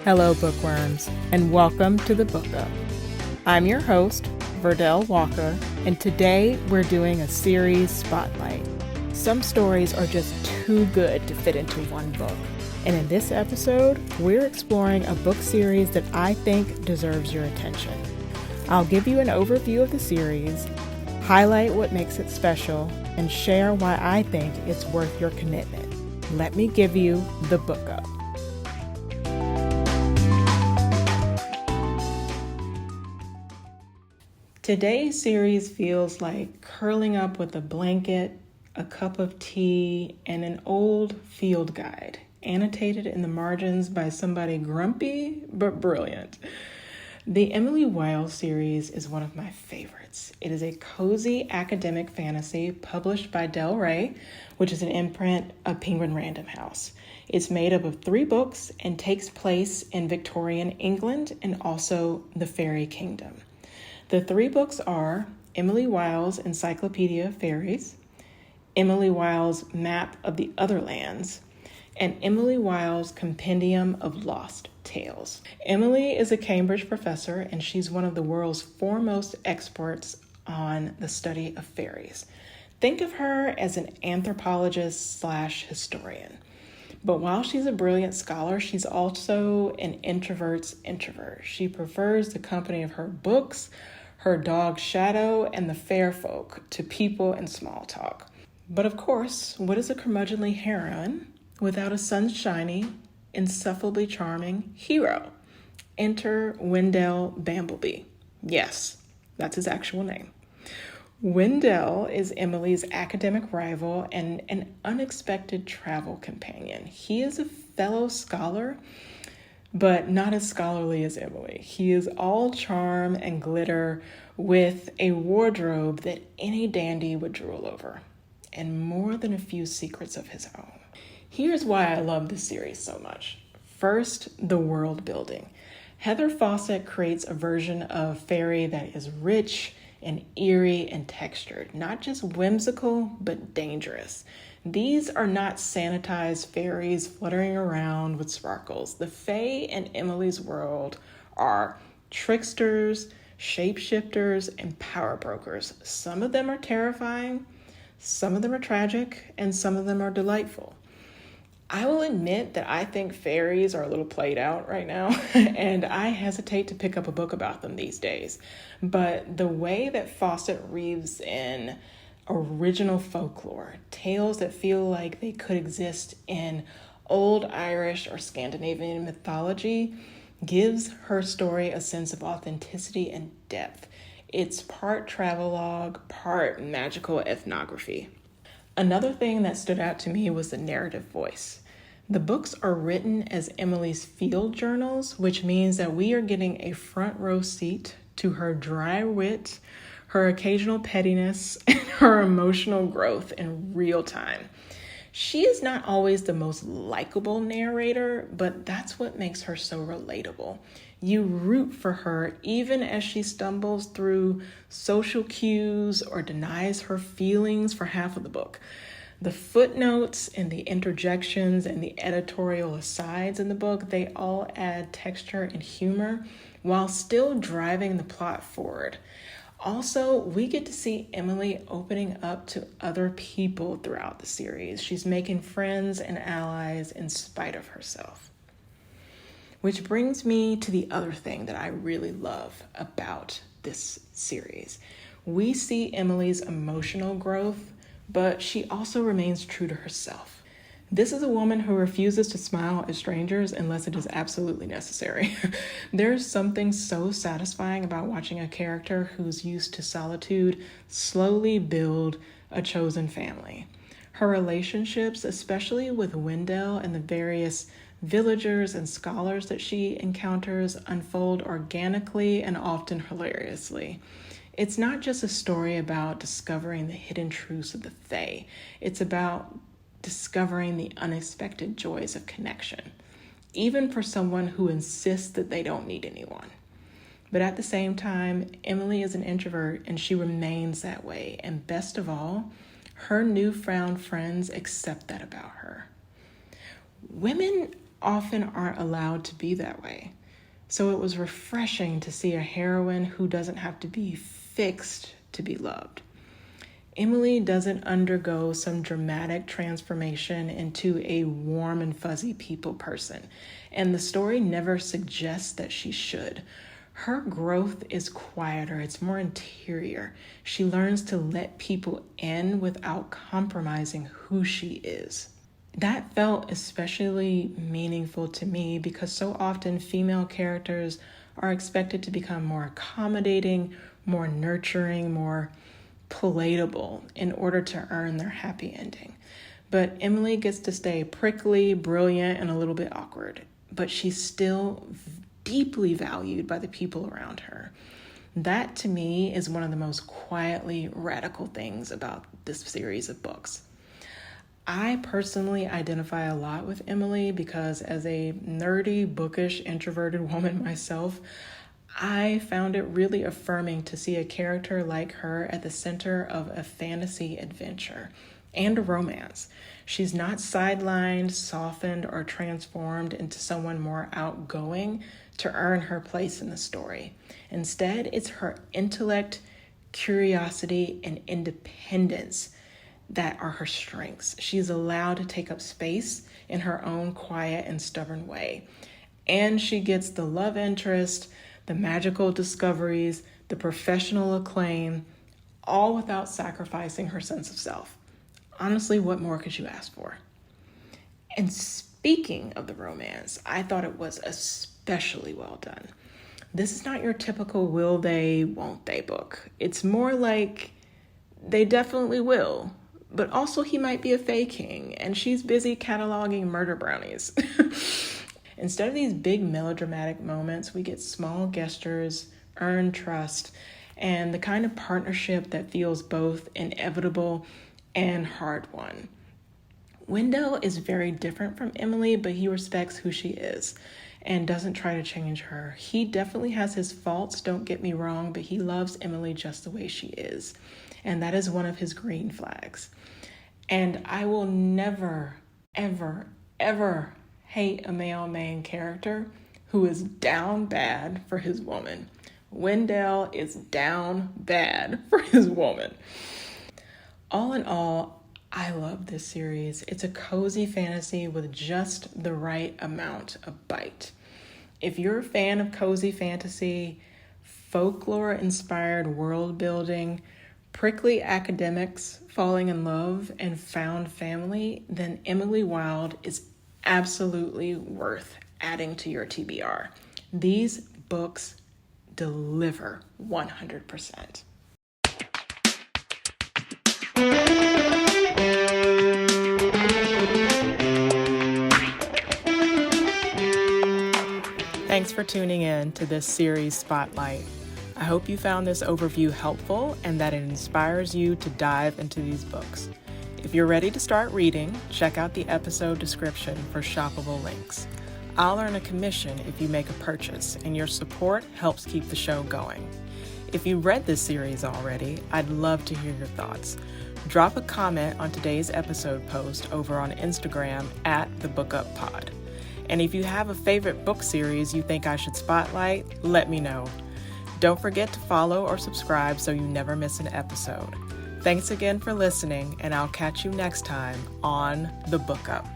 Hello, bookworms, and welcome to the Book Up. I'm your host, Verdell Walker, and today we're doing a series spotlight. Some stories are just too good to fit into one book, and in this episode, we're exploring a book series that I think deserves your attention. I'll give you an overview of the series, highlight what makes it special, and share why I think it's worth your commitment. Let me give you the Book Up. Today's series feels like curling up with a blanket, a cup of tea, and an old field guide, annotated in the margins by somebody grumpy but brilliant. The Emily Wilde Series is one of my favorites. It is a cozy academic fantasy published by Del Rey, which is an imprint of Penguin Random House. It's made up of 3 books and takes place in Victorian England and also the Fairy Kingdom. The 3 books are Emily Wilde's Encyclopedia of Fairies, Emily Wilde's Map of the Other Lands, and Emily Wilde's Compendium of Lost Tales. Emily is a Cambridge professor, and she's one of the world's foremost experts on the study of fairies. Think of her as an anthropologist/historian. But while she's a brilliant scholar, she's also an introvert's introvert. She prefers the company of her books, her dog Shadow, and the fair folk to people and small talk. But of course, what is a curmudgeonly heroine without a sunshiny, insufferably charming hero? Enter Wendell Bambleby. Yes, that's his actual name. Wendell is Emily's academic rival and an unexpected travel companion. He is a fellow scholar, but not as scholarly as Emily. He is all charm and glitter with a wardrobe that any dandy would drool over, and more than a few secrets of his own. Here's why I love this series so much. First, the world building. Heather Fawcett creates a version of fairy that is rich and eerie and textured, not just whimsical, but dangerous. These are not sanitized fairies fluttering around with sparkles. The Fae in Emily's world are tricksters, shapeshifters, and power brokers. Some of them are terrifying, some of them are tragic, and some of them are delightful. I will admit that I think fairies are a little played out right now, and I hesitate to pick up a book about them these days. But the way that Fawcett weaves in original folklore, tales that feel like they could exist in old Irish or Scandinavian mythology, gives her story a sense of authenticity and depth. It's part travelogue, part magical ethnography. Another thing that stood out to me was the narrative voice. The books are written as Emily's field journals, which means that we are getting a front row seat to her dry wit, her occasional pettiness, and her emotional growth in real time. She is not always the most likable narrator, but that's what makes her so relatable. You root for her even as she stumbles through social cues or denies her feelings for half of the book. The footnotes and the interjections and the editorial asides in the book, they all add texture and humor while still driving the plot forward. Also, we get to see Emily opening up to other people throughout the series. She's making friends and allies in spite of herself. Which brings me to the other thing that I really love about this series. We see Emily's emotional growth, but she also remains true to herself. This is a woman who refuses to smile at strangers unless it is absolutely necessary. There's something so satisfying about watching a character who's used to solitude slowly build a chosen family. Her relationships, especially with Wendell and the various villagers and scholars that she encounters, unfold organically and often hilariously. It's not just a story about discovering the hidden truths of the Fae. It's about discovering the unexpected joys of connection, even for someone who insists that they don't need anyone. But at the same time, Emily is an introvert and she remains that way. And best of all, her newfound friends accept that about her. Women often aren't allowed to be that way. So it was refreshing to see a heroine who doesn't have to be fixed to be loved. Emily doesn't undergo some dramatic transformation into a warm and fuzzy people person, and the story never suggests that she should. Her growth is quieter, it's more interior. She learns to let people in without compromising who she is. That felt especially meaningful to me because so often female characters are expected to become more accommodating, more nurturing, more palatable in order to earn their happy ending. But Emily gets to stay prickly, brilliant, and a little bit awkward, but she's still deeply valued by the people around her. That, to me, is one of the most quietly radical things about this series of books. I personally identify a lot with Emily because as a nerdy, bookish, introverted woman myself, I found it really affirming to see a character like her at the center of a fantasy adventure and a romance. She's not sidelined, softened, or transformed into someone more outgoing to earn her place in the story. Instead, it's her intellect, curiosity, and independence that are her strengths. She's allowed to take up space in her own quiet and stubborn way. And she gets the love interest, the magical discoveries, the professional acclaim, all without sacrificing her sense of self. Honestly, what more could you ask for? And speaking of the romance, I thought it was especially well done. This is not your typical will they, won't they book. It's more like they definitely will, but also he might be a fae king and she's busy cataloging murder brownies. Instead of these big melodramatic moments, we get small gestures, earned trust, and the kind of partnership that feels both inevitable and hard-won. Wendell is very different from Emily, but he respects who she is and doesn't try to change her. He definitely has his faults, don't get me wrong, but he loves Emily just the way she is. And that is one of his green flags. And I will never, ever, ever hate a male main character who is down bad for his woman. Wendell is down bad for his woman. All in all, I love this series. It's a cozy fantasy with just the right amount of bite. If you're a fan of cozy fantasy, folklore-inspired world building, prickly academics falling in love, and found family, then Emily Wilde is absolutely worth adding to your TBR. These books deliver 100%. Thanks for tuning in to this series Spotlight. I hope you found this overview helpful and that it inspires you to dive into these books. If you're ready to start reading, check out the episode description for shoppable links. I'll earn a commission if you make a purchase, and your support helps keep the show going. If you read this series already, I'd love to hear your thoughts. Drop a comment on today's episode post over on Instagram @thebookuppod. And if you have a favorite book series you think I should spotlight, let me know. Don't forget to follow or subscribe so you never miss an episode. Thanks again for listening, and I'll catch you next time on The Book Up.